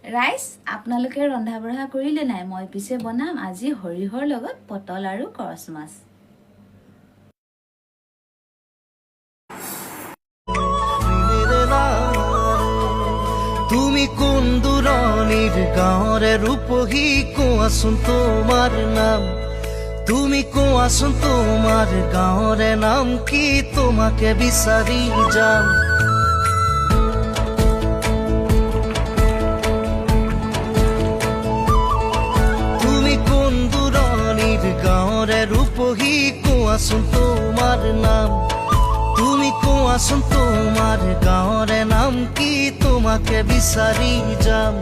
ৰাইজ আপোনালোকে ৰন্ধা বঢ়া কৰিলে নাই? মই পিছে বনাম আজি সৰিয়হৰ লগত পটল আৰু কৰচ মাছ। তুমি কোন দূৰণিৰ গাঁৱৰে ৰূপহী কোৱাচোন তোমাৰ নাম, তুমি কোৱাচোন তোমাৰ গাঁৱৰে নাম কি, তোমাকে বিচাৰি যাম। তুমি কোন দূৰণিৰ গাঁৱৰে ৰূপহী কোৱাচোন তোমাৰ নাম, তুমি কোৱাচোন তোমাৰ গাঁৱৰে নাম কি, তোমাকে বিচাৰি যাম।